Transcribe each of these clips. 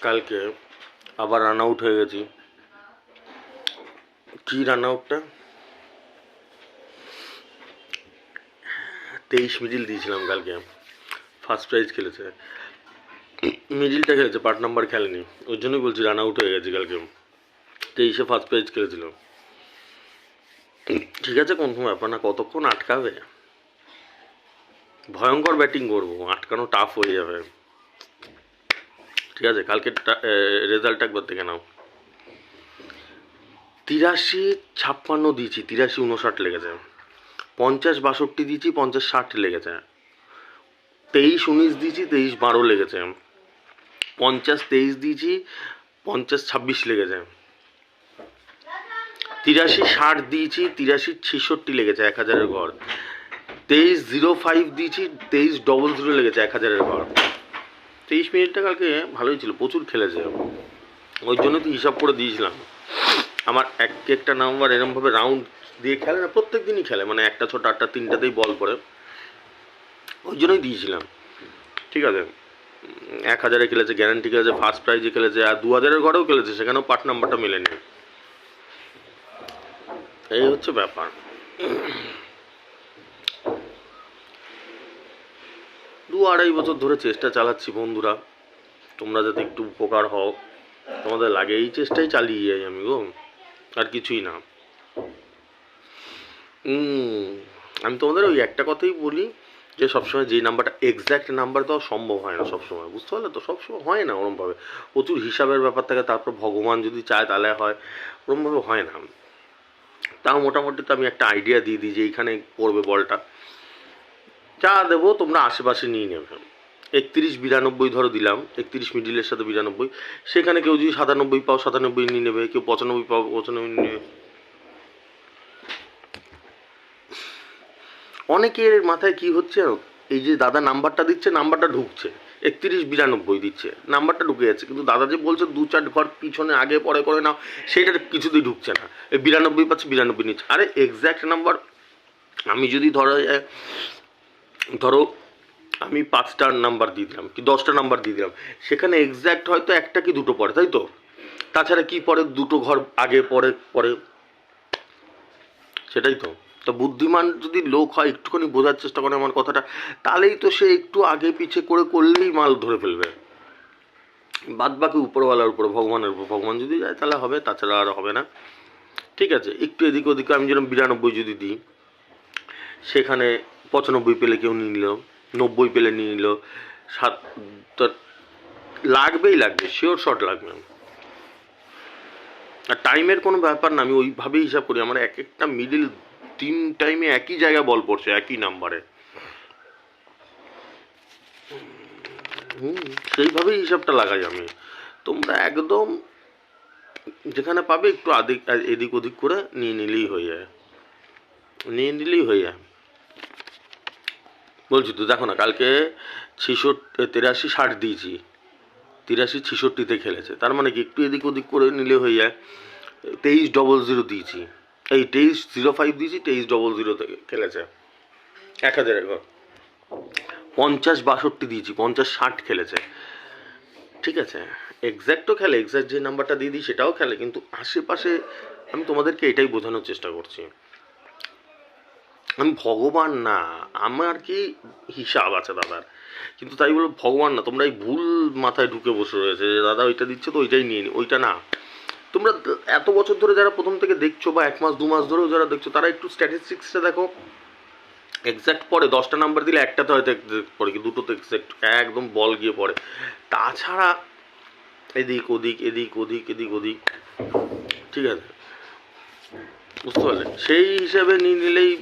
কালকে আবার run out হয়ে গেছি। কি রান আউটটা 23 মিডিল দিয়েছিলাম কালকে। ফার্স্ট প্রাইজ খেলেছে, মিডিলটা খেলেছে, পার্ট নাম্বার খেলেনি। ওই জন্যই বলছি রান আউট হয়ে গেছে কালকে। 23-এ ফার্স্ট প্রাইজ খেলেছিল। ঠিক আছে, কোন ব্যাপার না, কতক্ষণ আটকাবে। ভয়ঙ্কর ব্যাটিং করবো, আটকানো টাফ হয়ে যাবে। ঠিক আছে, কালকে রেজাল্ট একবার দেখে নাও। 83-56 দিয়েছি, 83-59 লেগেছে। 50-62 দিয়েছি, 50-60 লেগেছে। 23-19 দিয়েছি, 23-12 লেগেছে। 50-23 দিয়েছি, 50-26 লেগেছে। 83-60 দিয়েছি, 83-66 লেগেছে 1000-এর ঘর। 23-05 দিয়েছি, 23-00 লেগেছে 1000-এর ঘর। 23 মিনিটটা কালকে ভালোই ছিল, প্রচুর খেলেছে। ওই জন্য তো হিসাব করে দিয়েছিলাম। আমার একটা নাম্বার এরমভাবে রাউন্ড দিয়ে খেলে না, প্রত্যেক দিনই খেলে, মানে 1টা 6টা 8টা 3টাতেই বল পড়ে, ওই জন্যই দিয়েছিলাম। ঠিক আছে, 1000-এ খেলেছে, গ্যারান্টি খেলেছে, ফার্স্ট প্রাইজে খেলেছে, আর 2000-এর ঘরেও খেলেছে, সেখানেও পার্ট নাম্বারটা মেলেনি। এই হচ্ছে ব্যাপার। 2-2.5 বছর ধরে চেষ্টা চালাচ্ছি বন্ধুরা, তোমরা যাতে একটু উপকার হও, তোমাদের লাগে, এই চেষ্টাই চালিয়ে যাই আমি গো, আর কিছুই না। আমি তোমাদের ওই একটা কথাই বলি যে সবসময় যেই নাম্বারটা এক্স্যাক্ট নাম্বার দেওয়া সম্ভব হয় না সবসময়, বুঝতে পারলে তো, সবসময় হয় না ওরমভাবে, প্রচুর হিসাবের ব্যাপার থাকে, তারপর ভগবান যদি চায় তাহলে হয়, ওরমভাবে হয় না। তাও মোটামুটি তো আমি একটা আইডিয়া দিয়ে দিই যে এইখানে পড়বে বলটা, যা দেবো তোমরা আশেপাশে নিয়ে নেবে। 31-92 ধরো দিলাম, 31 মিডিলের সাথে 92, সেখানে কেউ যদি 97 পাও 97 নিয়ে নেবে, কেউ 95 পাও 95 নিয়ে নেবে। অনেকের মাথায় কি হচ্ছে, এই যে দাদা নাম্বারটা দিচ্ছে, নাম্বারটা ঢুকছে, 31-92 দিচ্ছে, নাম্বারটা ঢুকে যাচ্ছে, কিন্তু দাদা যে বলছে 2-4 ঘর পিছনে আগে পরে করে নাও, সেইটা কিছুতেই ঢুকছে না। এই 92 পাচ্ছে, 92 নিচ্ছে। আরে এক্স্যাক্ট নাম্বার, আমি যদি ধরো আমি 5টা নাম্বার দিয়ে দিলাম কি 10টা নাম্বার দিয়ে দিলাম, সেখানে এক্স্যাক্ট হয়তো 1টা কি 2টো পড়ে, তাই তো? তাছাড়া কি পরে 2টো ঘর আগে পরে, সেটাই তো। তো বুদ্ধিমান যদি লোক হয়, একটুখানি বোঝার চেষ্টা করে আমার কথাটা, তাহলেই তো সে একটু আগে পিছে করলেই মাল ধরে ফেলবে। বাদ বাকি উপরওয়ালার উপরে, ভগবানের উপর, ভগবান যদি যায় তাহলে হবে, তাছাড়া আর হবে না। ঠিক আছে, একটু এদিক ওদিকে, আমি যেরকম 92 যদি দিই, সেখানে 95 পেলে কেউ নিয়ে নিল, 90 পেলে নিয়ে নিল, 7 লাগবেই, শিওর শর্ট লাগবে। আর টাইমের কোনো ব্যাপার না, আমি ওইভাবেই হিসাব করি। আমার এক একটা মিডিল 3 টাইমে একই জায়গায় বল পড়ছে, একই নাম্বারে। সেইভাবেই হিসাবটা লাগাই আমি। তোমরা একদম যেখানে পাবে একটু এদিক ওদিক করে নিয়ে নিলেই হয়ে যায়, বলছি তো। দেখো না, কালকে 83-60 দিয়েছি, 83-66 খেলেছে, তার মানে কি একটু এদিক ওদিক করে নিলে হয়ে যায়। 23-00 দিয়েছি, এই 23-05 দিয়েছি, 23-00 খেলেছে 1000-এর ঘর। 50-62 দিয়েছি, 50-60 খেলেছে। ঠিক আছে, এক্স্যাক্টও খেলে, এক্স্যাক্ট যে নাম্বারটা দিয়ে দিই সেটাও খেলে, কিন্তু আশেপাশে আমি তোমাদেরকে এটাই বোঝানোর চেষ্টা করছি। আমি ভগবান না, আমার কি হিসাব আছে দাদার, কিন্তু তাই বলে ভগবান না। তোমরা এই ভুল মাথায় ঢুকে বসে রয়েছে যে দাদা ওইটা দিচ্ছে তো ওইটাই নিয়ে নি, ওইটা না। তোমরা এত বছর ধরে যারা প্রথম থেকে দেখছো, বা 1 মাস 2 মাস ধরেও যারা দেখছো, তারা একটু স্ট্যাটিস্টিক্সটা দেখো। এক্স্যাক্ট পরে 10টা নাম্বার দিলে একটাতে হয়তো পড়ে, কি দুটোতে এক্স্যাক্ট একদম বল গিয়ে পড়ে। তাছাড়া এদিক ওদিক, এদিক ওদিক, এদিক ওদিক, ঠিক আছে, বুঝতে পারলে? সেই হিসাবে নিয়ে নিলেই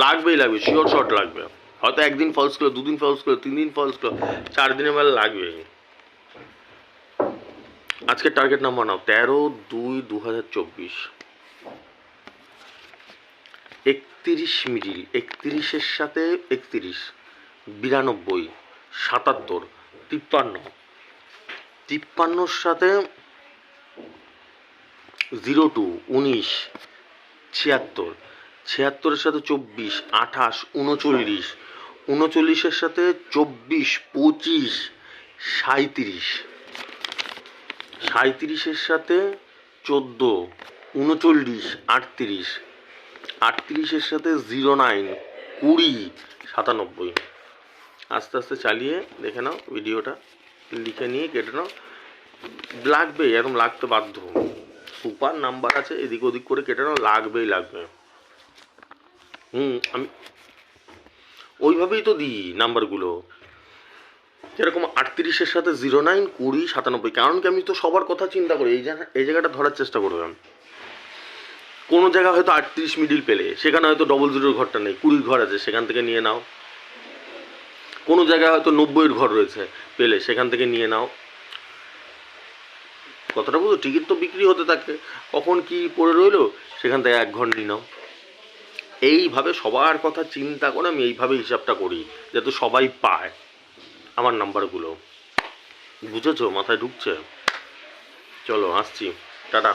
লাগবে, শিওর শট লাগবে। হয়তো একদিন ফলস করলো, 2 দিন ফলস করলো, 3 দিন ফলস করলো, 4 দিনের বেলা লাগবে। আজকের টার্গেট নাম্বার নাও, 13-2-2024। 31 মিডিল, 31-এর সাথে 31, 92, 77, 53, 53-র সাথে 02, 19, 76, 76-এর সাথে 24, 28, 39, 39-এর সাথে 24, 25, 37, 37-এর সাথে 14, 39, 38, 38-এর সাথে 09, 20, 97। আস্তে আস্তে চালিয়ে দেখে নাও, ভিডিওটা লিখে নিয়ে কেটে নাও। লাগবে, একদম লাগতে বাধ্য। সুপার নাম্বার আছে, এদিক ওদিক করে কেটে নাও, লাগবেই লাগবে। আমি ওইভাবেই তো দিই নাম্বারগুলো, যেরকম 38-এর সাথে 09, 20, 97। কারণ কি, আমি তো সবার কথা চিন্তা করি, এই জায়গাটা ধরার চেষ্টা করলাম। কোনো জায়গা হয়তো 38 মিডিল পেলে, সেখানে হয়তো 00 ঘরটা নেই, 20 ঘর আছে, সেখান থেকে নিয়ে নাও। কোনো জায়গায় হয়তো 90-এর ঘর রয়েছে পেলে, সেখান থেকে নিয়ে নাও। কথাটা বুঝো? টিকিট তো বিক্রি হতে থাকে, কখন কি পড়ে রইলো, সেখান থেকে 1 ঘর নিয়ে নাও। এইভাবে সবার কথা চিন্তা করে আমি এইভাবে হিসাবটা করি, যাতে সবাই পায় আমার নাম্বারগুলো। বুঝেছো? মাথায় ঢুকছে? চলো আসছি, টাটা।